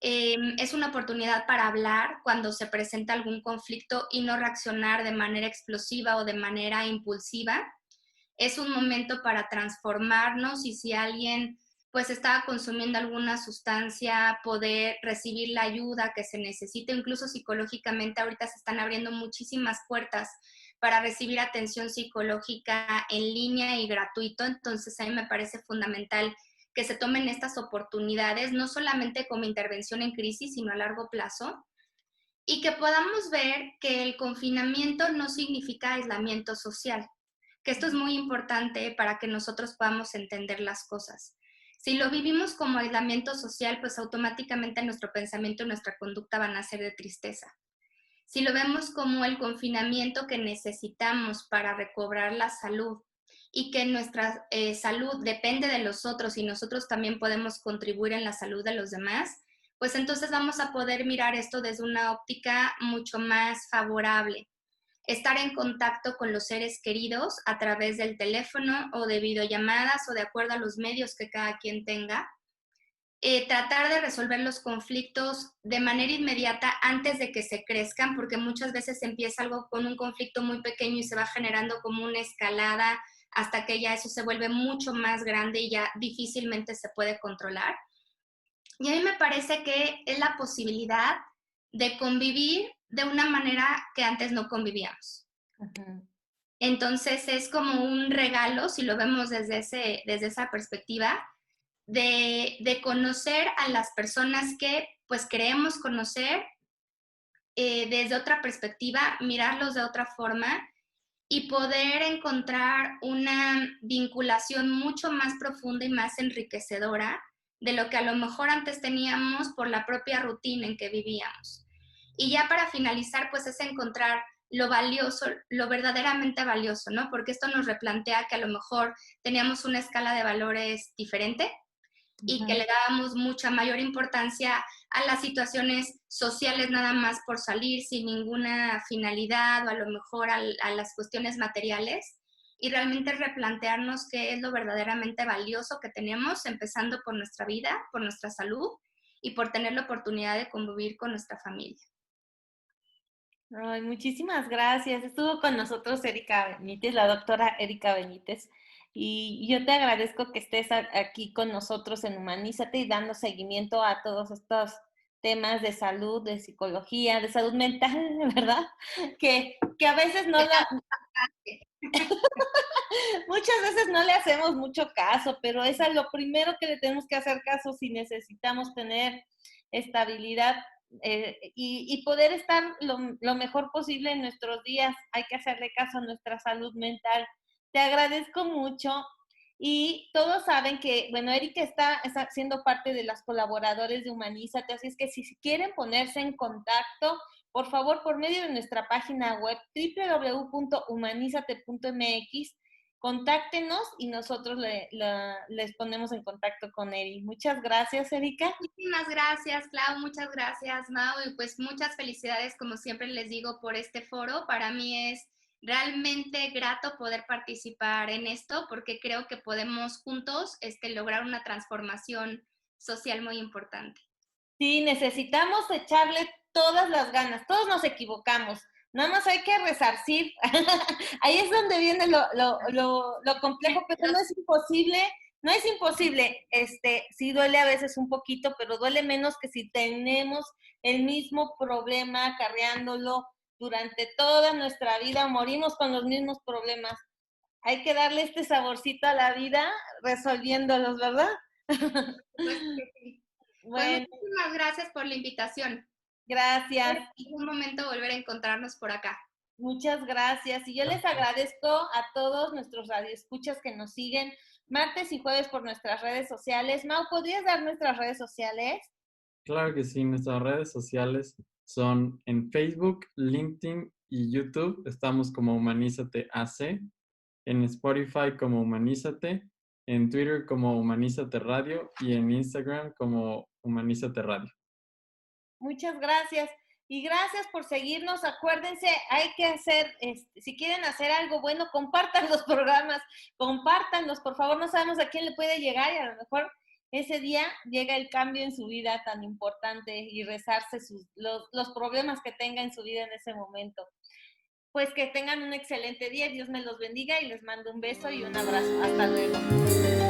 Es una oportunidad para hablar cuando se presenta algún conflicto y no reaccionar de manera explosiva o de manera impulsiva. Es un momento para transformarnos y si alguien pues está consumiendo alguna sustancia, poder recibir la ayuda que se necesita, incluso psicológicamente. Ahorita se están abriendo muchísimas puertas para recibir atención psicológica en línea y gratuito, entonces a mí me parece fundamental que se tomen estas oportunidades, no solamente como intervención en crisis, sino a largo plazo, y que podamos ver que el confinamiento no significa aislamiento social, que esto es muy importante para que nosotros podamos entender las cosas. Si lo vivimos como aislamiento social, pues automáticamente nuestro pensamiento y nuestra conducta van a ser de tristeza. Si lo vemos como el confinamiento que necesitamos para recobrar la salud y que nuestra salud depende de los otros y nosotros también podemos contribuir en la salud de los demás, pues entonces vamos a poder mirar esto desde una óptica mucho más favorable. Estar en contacto con los seres queridos a través del teléfono o de videollamadas o de acuerdo a los medios que cada quien tenga. Tratar de resolver los conflictos de manera inmediata antes de que se crezcan, porque muchas veces empieza algo con un conflicto muy pequeño y se va generando como una escalada hasta que ya eso se vuelve mucho más grande y ya difícilmente se puede controlar. Y a mí me parece que es la posibilidad de convivir de una manera que antes no convivíamos. Uh-huh. Entonces es como un regalo, si lo vemos desde esa perspectiva, de conocer a las personas que pues creemos conocer desde otra perspectiva, mirarlos de otra forma y poder encontrar una vinculación mucho más profunda y más enriquecedora de lo que a lo mejor antes teníamos por la propia rutina en que vivíamos. Y ya para finalizar, pues es encontrar lo valioso, lo verdaderamente valioso, ¿no? Porque esto nos replantea que a lo mejor teníamos una escala de valores diferente y que le dábamos mucha mayor importancia a las situaciones sociales nada más por salir sin ninguna finalidad o a lo mejor a las cuestiones materiales y realmente replantearnos qué es lo verdaderamente valioso que tenemos, empezando por nuestra vida, por nuestra salud y por tener la oportunidad de convivir con nuestra familia. Ay, muchísimas gracias. Estuvo con nosotros Erika Benítez, la doctora Erika Benítez. Y yo te agradezco que estés aquí con nosotros en Humanízate y dando seguimiento a todos estos temas de salud, de psicología, de salud mental, ¿verdad? Que a veces no la... Muchas veces no le hacemos mucho caso, pero es a lo primero que le tenemos que hacer caso si necesitamos tener estabilidad y poder estar lo mejor posible en nuestros días. Hay que hacerle caso a nuestra salud mental. Te agradezco mucho y todos saben que, bueno, Erika está siendo parte de las colaboradores de Humanízate, así es que si quieren ponerse en contacto, por favor, por medio de nuestra página web www.humanizate.mx, contáctenos y nosotros les ponemos en contacto con Eri. Muchas gracias, Erika. Muchísimas gracias, Clau. Muchas gracias, Mau. Y pues muchas felicidades, como siempre les digo, por este foro. Para mí es realmente grato poder participar en esto porque creo que podemos juntos lograr una transformación social muy importante. Sí, necesitamos echarle todas las ganas. Todos nos equivocamos. Nada más hay que resarcir. Ahí es donde viene lo complejo, pero no es imposible. No es imposible. Sí duele a veces un poquito, pero duele menos que si tenemos el mismo problema acarreándolo durante toda nuestra vida, morimos con los mismos problemas. Hay que darle este saborcito a la vida resolviéndolos, ¿verdad? Pues sí. Bueno, pues muchísimas gracias por la invitación. Gracias. En un momento volver a encontrarnos por acá. Muchas gracias. Y yo les agradezco a todos nuestros radioescuchas que nos siguen martes y jueves por nuestras redes sociales. Mau, ¿podrías dar nuestras redes sociales? Claro que sí, nuestras redes sociales son en Facebook, LinkedIn y YouTube. Estamos como Humanízate AC, en Spotify como Humanízate, en Twitter como Humanízate Radio y en Instagram como Humanízate Radio. Muchas gracias. Y gracias por seguirnos. Acuérdense, hay que hacer, si quieren hacer algo bueno, compartan los programas, compártanlos, por favor. No sabemos a quién le puede llegar y a lo mejor ese día llega el cambio en su vida tan importante y rezarse los problemas que tenga en su vida en ese momento. Pues que tengan un excelente día, Dios me los bendiga y les mando un beso y un abrazo. Hasta luego.